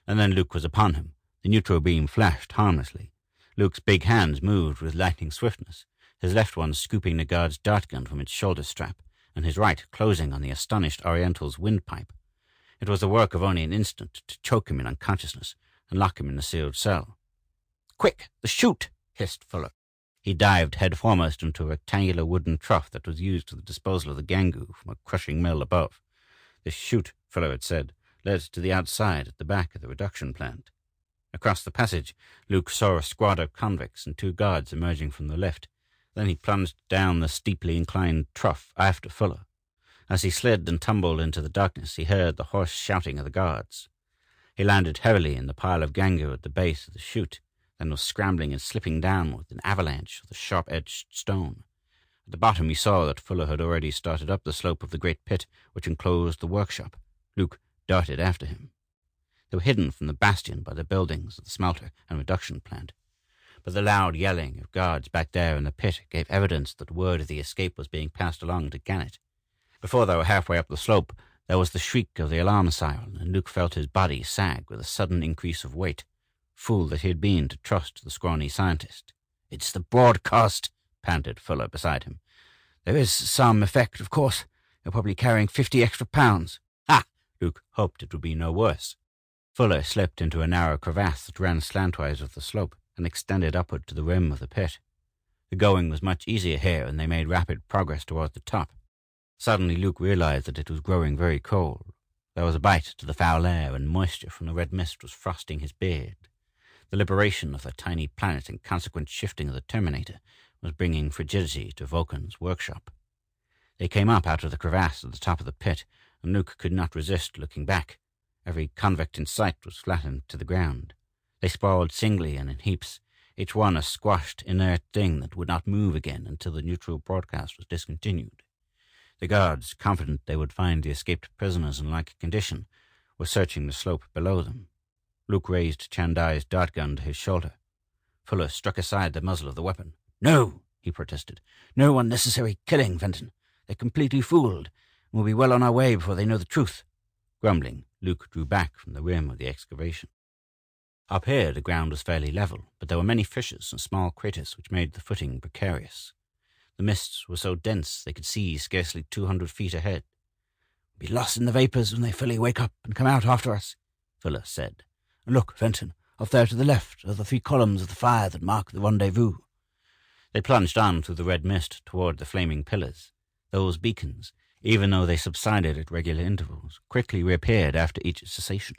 And then Luke was upon him. The neutral beam flashed harmlessly. Luke's big hands moved with lightning swiftness, his left one scooping the guard's dart gun from its shoulder strap, and his right closing on the astonished Oriental's windpipe. It was the work of only an instant to choke him in unconsciousness and lock him in the sealed cell. "Quick, the chute!" hissed Fuller. He dived head-foremost into a rectangular wooden trough that was used for the disposal of the gangu from a crushing mill above. This chute, Fuller had said, led to the outside at the back of the reduction plant. Across the passage, Luke saw a squad of convicts and 2 guards emerging from the lift. Then he plunged down the steeply inclined trough after Fuller. As he slid and tumbled into the darkness, he heard the hoarse shouting of the guards. He landed heavily in the pile of gangu at the base of the chute, then was scrambling and slipping down with an avalanche of the sharp-edged stone. At the bottom he saw that Fuller had already started up the slope of the great pit which enclosed the workshop. Luke darted after him. They were hidden from the bastion by the buildings of the smelter and reduction plant, but the loud yelling of guards back there in the pit gave evidence that word of the escape was being passed along to Gannett. Before they were halfway up the slope, there was the shriek of the alarm siren, and Luke felt his body sag with a sudden increase of weight. Fool that he had been to trust the scrawny scientist. "It's the broadcast," panted Fuller beside him. "There is some effect, of course. You're probably carrying 50 extra pounds. Ha! Luke hoped it would be no worse. Fuller slipped into a narrow crevasse that ran slantwise of the slope and extended upward to the rim of the pit. The going was much easier here, and they made rapid progress towards the top. Suddenly Luke realized that it was growing very cold. There was a bite to the foul air, and moisture from the red mist was frosting his beard. The liberation of the tiny planet and consequent shifting of the Terminator was bringing frigidity to Vulcan's workshop. They came up out of the crevasse at the top of the pit, and Luke could not resist looking back. Every convict in sight was flattened to the ground. They sprawled singly and in heaps, each one a squashed, inert thing that would not move again until the neutral broadcast was discontinued. The guards, confident they would find the escaped prisoners in like condition, were searching the slope below them. Luke raised Chan Dai's dart gun to his shoulder. Fuller struck aside the muzzle of the weapon. "No," he protested. "No unnecessary killing, Fenton. They're completely fooled, and we'll be well on our way before they know the truth." Grumbling, Luke drew back from the rim of the excavation. Up here the ground was fairly level, but there were many fissures and small craters which made the footing precarious. The mists were so dense they could see scarcely 200 feet ahead. "We'll be lost in the vapors when they fully wake up and come out after us," Fuller said. "And look, Fenton, off there to the left are the 3 columns of the fire that mark the rendezvous." They plunged on through the red mist toward the flaming pillars. Those beacons, even though they subsided at regular intervals, quickly reappeared after each cessation,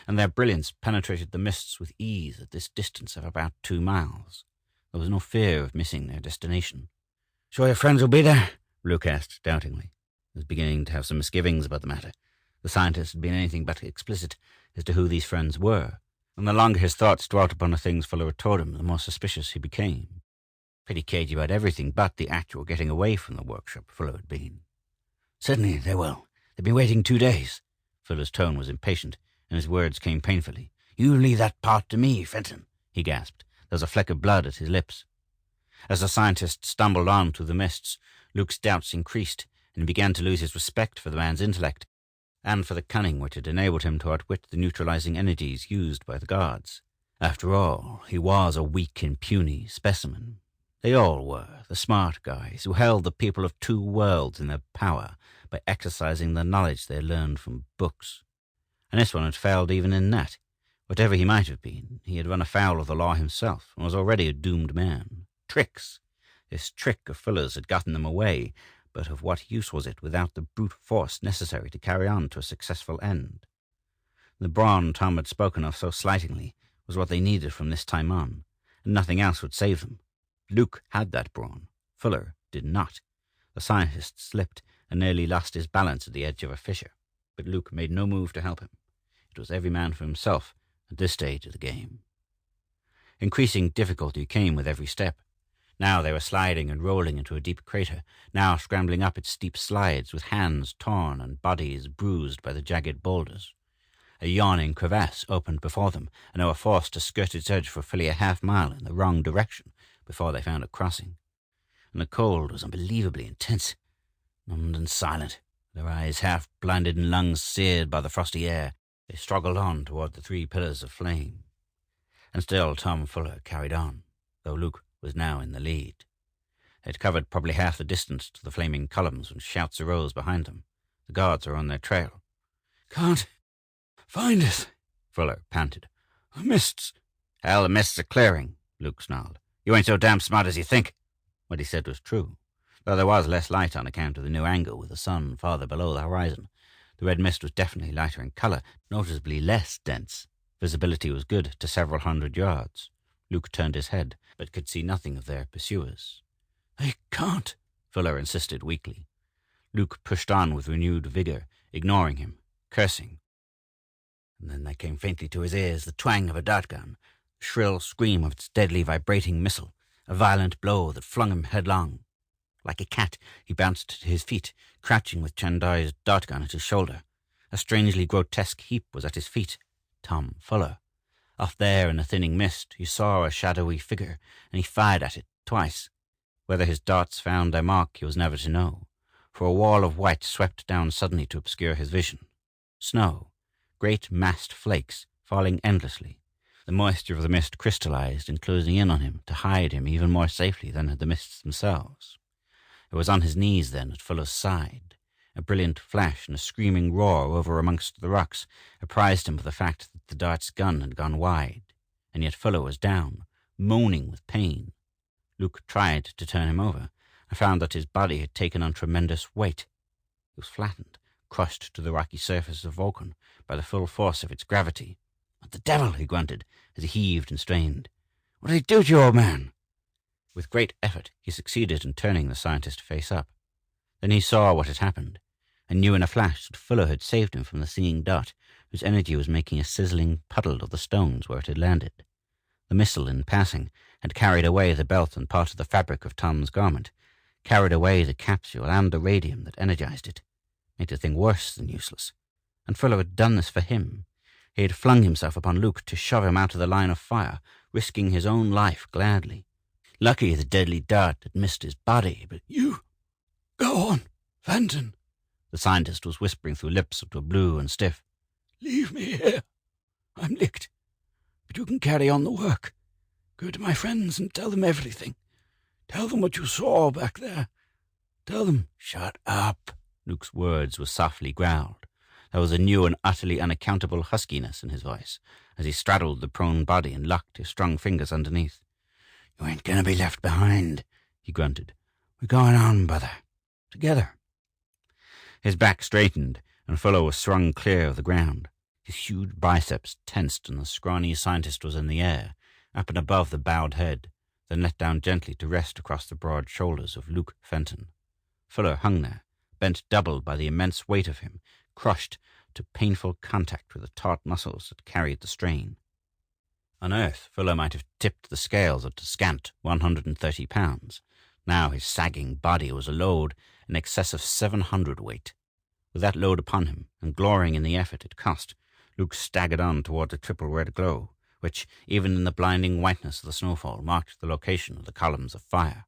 and their brilliance penetrated the mists with ease at this distance of about 2 miles. There was no fear of missing their destination. "Sure your friends will be there?" Luke asked doubtingly. He was beginning to have some misgivings about the matter. The scientist had been anything but explicit as to who these friends were, and the longer his thoughts dwelt upon the things Fuller had told him, the more suspicious he became. Pretty cagey about everything but the actual getting away from the workshop Fuller had been. "Certainly they will. They've been waiting 2 days." Fuller's tone was impatient, and his words came painfully. "You leave that part to me, Fenton," he gasped. There was a fleck of blood at his lips. As the scientist stumbled on through the mists, Luke's doubts increased, and he began to lose his respect for the man's intellect, and for the cunning which had enabled him to outwit the neutralizing energies used by the guards. After all, he was a weak and puny specimen. They all were, the smart guys who held the people of 2 worlds in their power by exercising the knowledge they learned from books. And this one had failed even in that. Whatever he might have been, he had run afoul of the law himself, and was already a doomed man. Tricks! This trick of Fuller's had gotten them away, but of what use was it without the brute force necessary to carry on to a successful end? The brawn Tom had spoken of so slightingly was what they needed from this time on, and nothing else would save them. Luke had that brawn. Fuller did not. The scientist slipped and nearly lost his balance at the edge of a fissure, but Luke made no move to help him. It was every man for himself at this stage of the game. Increasing difficulty came with every step. Now they were sliding and rolling into a deep crater, now scrambling up its steep slides with hands torn and bodies bruised by the jagged boulders. A yawning crevasse opened before them, and they were forced to skirt its edge for fully a half-mile in the wrong direction before they found a crossing. And the cold was unbelievably intense. Numbed and silent, their eyes half blinded and lungs seared by the frosty air, they struggled on toward the 3 pillars of flame. And still Tom Fuller carried on, though Luke was now in the lead. They had covered probably half the distance to the flaming columns when shouts arose behind them. The guards were on their trail. "Can't find us," Fuller panted. "The mists." "Hell, the mists are clearing," Luke snarled. "You ain't so damn smart as you think." What he said was true, though there was less light on account of the new angle with the sun farther below the horizon. The red mist was definitely lighter in color, noticeably less dense. Visibility was good to several hundred yards. Luke turned his head, but could see nothing of their pursuers. "They can't," Fuller insisted weakly. Luke pushed on with renewed vigor, ignoring him, cursing. And then there came faintly to his ears the twang of a dart gun, the shrill scream of its deadly vibrating missile, a violent blow that flung him headlong. Like a cat, he bounced to his feet, crouching with Chandai's dart gun at his shoulder. A strangely grotesque heap was at his feet. Tom Fuller. Off there in the thinning mist, he saw a shadowy figure, and he fired at it twice. Whether his darts found their mark he was never to know, for a wall of white swept down suddenly to obscure his vision. Snow, great massed flakes, falling endlessly. The moisture of the mist crystallized and closing in on him to hide him even more safely than had the mists themselves. It was on his knees then at Fuller's side. A brilliant flash and a screaming roar over amongst the rocks apprised him of the fact that the dart's gun had gone wide, and yet Fuller was down, moaning with pain. Luke tried to turn him over, and found that his body had taken on tremendous weight. It was flattened, crushed to the rocky surface of Vulcan by the full force of its gravity. "What the devil?" he grunted, as he heaved and strained. "What did he do to you, old man?" With great effort, he succeeded in turning the scientist face up. Then he saw what had happened, and knew in a flash that Fuller had saved him from the singing dart, whose energy was making a sizzling puddle of the stones where it had landed. The missile, in passing, had carried away the belt and part of the fabric of Tom's garment, carried away the capsule and the radium that energized it, made the thing worse than useless. And Fuller had done this for him. He had flung himself upon Luke to shove him out of the line of fire, risking his own life gladly. Lucky the deadly dart had missed his body, but "You go on, Fenton," the scientist was whispering through lips that were blue and stiff. "Leave me here. I'm licked, but you can carry on the work. Go to my friends and tell them everything. Tell them what you saw back there. Tell them—" "Shut up," Luke's words were softly growled. There was a new and utterly unaccountable huskiness in his voice as he straddled the prone body and locked his strong fingers underneath. "You ain't gonna be left behind," he grunted. "We're going on, brother. Together." His back straightened, and Fuller was swung clear of the ground. His huge biceps tensed, and the scrawny scientist was in the air, up and above the bowed head, then let down gently to rest across the broad shoulders of Luke Fenton. Fuller hung there, bent double by the immense weight of him, crushed to painful contact with the taut muscles that carried the strain. On Earth, Fuller might have tipped the scales at a scant 130 pounds. Now his sagging body was a load in excess of 700 weight. With that load upon him, and glorying in the effort it cost, Luke staggered on toward the triple red glow, which, even in the blinding whiteness of the snowfall, marked the location of the columns of fire.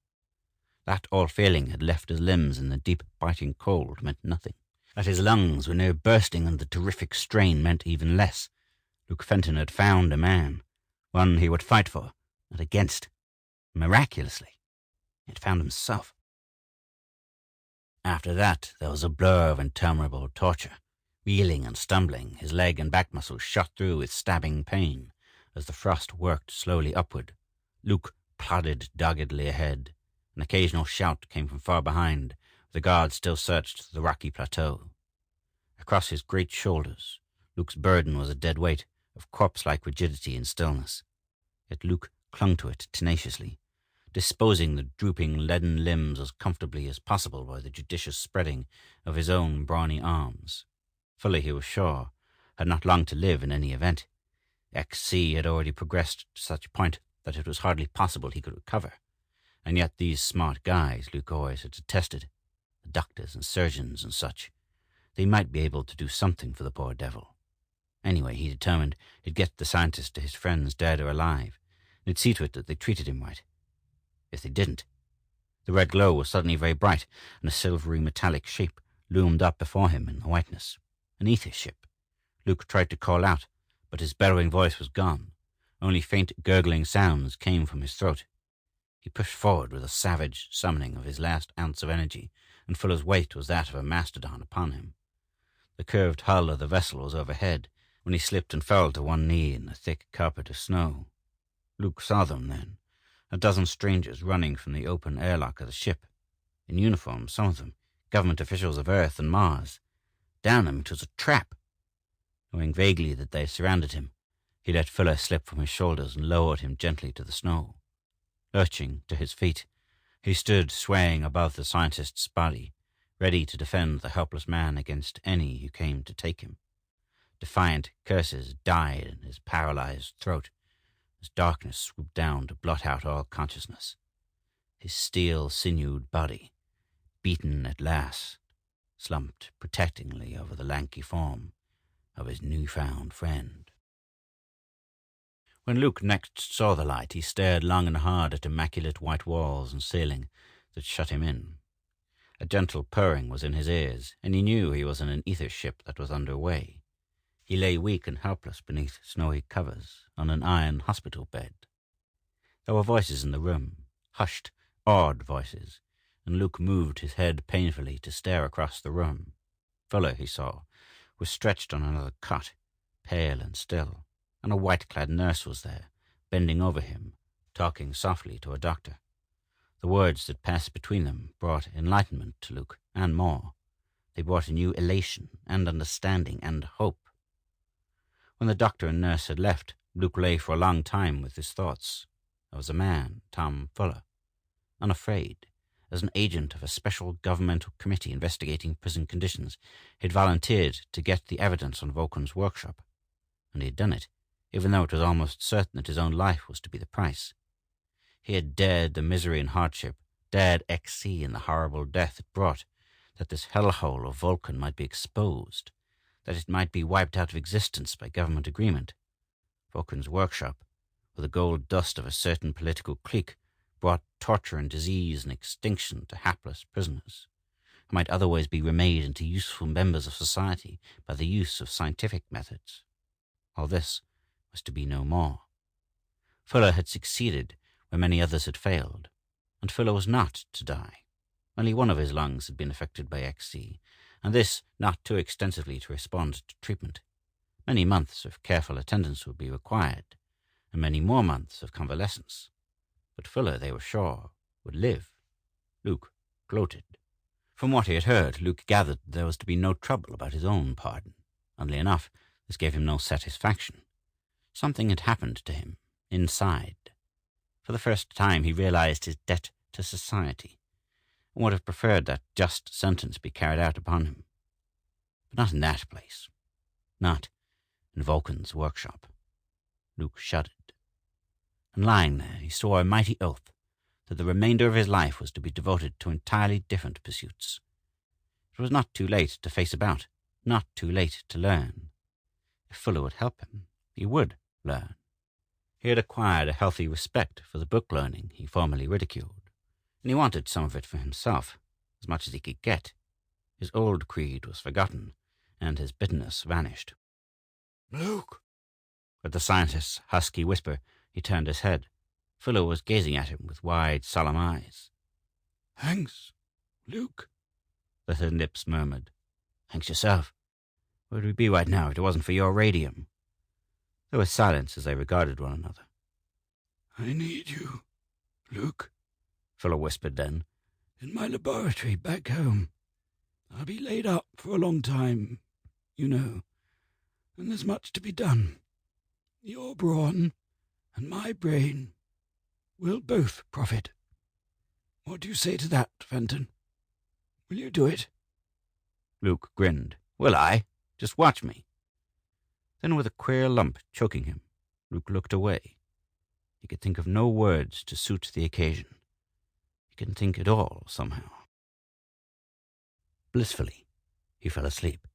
That all failing had left his limbs in the deep, biting cold meant nothing. That his lungs were near bursting under the terrific strain meant even less. Luke Fenton had found a man, one he would fight for, not against. Miraculously, he had found himself. After that, there was a blur of interminable torture. Reeling and stumbling, his leg and back muscles shot through with stabbing pain. As the frost worked slowly upward, Luke plodded doggedly ahead. An occasional shout came from far behind. The guards still searched the rocky plateau. Across his great shoulders, Luke's burden was a dead weight of corpse-like rigidity and stillness. Yet Luke clung to it tenaciously, disposing the drooping leaden limbs as comfortably as possible by the judicious spreading of his own brawny arms. Fuller, he was sure, had not long to live in any event. XC had already progressed to such a point that it was hardly possible he could recover. And yet these smart guys Luke always had detested, the doctors and surgeons and such, they might be able to do something for the poor devil. Anyway, he determined he'd get the scientist to his friends dead or alive, and he'd see to it that they treated him right. If they didn't. The red glow was suddenly very bright, and a silvery metallic shape loomed up before him in the whiteness. An ether ship. Luke tried to call out, but his bellowing voice was gone. Only faint gurgling sounds came from his throat. He pushed forward with a savage summoning of his last ounce of energy, and Fuller's weight was that of a mastodon upon him. The curved hull of the vessel was overhead, when he slipped and fell to one knee in the thick carpet of snow. Luke saw them then, a dozen strangers running from the open airlock of the ship. In uniform, some of them, government officials of Earth and Mars. Down him it was a trap. Knowing vaguely that they surrounded him, he let Fuller slip from his shoulders and lowered him gently to the snow. Lurching to his feet, he stood swaying above the scientist's body, ready to defend the helpless man against any who came to take him. Defiant curses died in his paralyzed throat as darkness swooped down to blot out all consciousness. His steel-sinewed body, beaten at last, slumped protectingly over the lanky form of his newfound friend. When Luke next saw the light, he stared long and hard at immaculate white walls and ceiling that shut him in. A gentle purring was in his ears, and he knew he was in an ether ship that was under way. He lay weak and helpless beneath snowy covers on an iron hospital bed. There were voices in the room, hushed, awed voices, and Luke moved his head painfully to stare across the room. Fuller, he saw, was stretched on another cot, pale and still, and a white-clad nurse was there, bending over him, talking softly to a doctor. The words that passed between them brought enlightenment to Luke, and more. They brought a new elation and understanding and hope. When the doctor and nurse had left, Luke lay for a long time with his thoughts. There was a man, Tom Fuller, unafraid. As an agent of a special governmental committee investigating prison conditions, he had volunteered to get the evidence on Vulcan's workshop. And he had done it, even though it was almost certain that his own life was to be the price. He had dared the misery and hardship, dared XC and the horrible death it brought, that this hellhole of Vulcan might be exposed, that it might be wiped out of existence by government agreement. Vulcan's workshop, with the gold dust of a certain political clique, brought torture and disease and extinction to hapless prisoners, who might otherwise be remade into useful members of society by the use of scientific methods. All this was to be no more. Fuller had succeeded where many others had failed, and Fuller was not to die. Only one of his lungs had been affected by XC, and this not too extensively to respond to treatment. Many months of careful attendance would be required, and many more months of convalescence. But Fuller, they were sure, would live. Luke gloated. From what he had heard, Luke gathered that there was to be no trouble about his own pardon. Oddly enough, this gave him no satisfaction. Something had happened to him, inside. For the first time he realized his debt to society, and would have preferred that just sentence be carried out upon him. But not in that place. Not in Vulcan's workshop. Luke shuddered. And lying there, he swore a mighty oath that the remainder of his life was to be devoted to entirely different pursuits. It was not too late to face about, not too late to learn. If Fuller would help him, he would learn. He had acquired a healthy respect for the book learning he formerly ridiculed, and he wanted some of it for himself, as much as he could get. His old creed was forgotten, and his bitterness vanished. Luke! At the scientist's husky whisper, he turned his head. Fuller was gazing at him with wide, solemn eyes. Thanks, Luke, the thin lips murmured. Thanks yourself. Where'd we be right now if it wasn't for your radium? There was silence as they regarded one another. I need you, Luke, Fuller whispered then. In my laboratory back home. I'll be laid up for a long time, you know, and there's much to be done. Your brawn and my brain will both profit. What do you say to that, Fenton? Will you do it? Luke grinned. Will I? Just watch me. Then with a queer lump choking him, Luke looked away. He could think of no words to suit the occasion. He couldn't think at all, somehow. Blissfully, he fell asleep.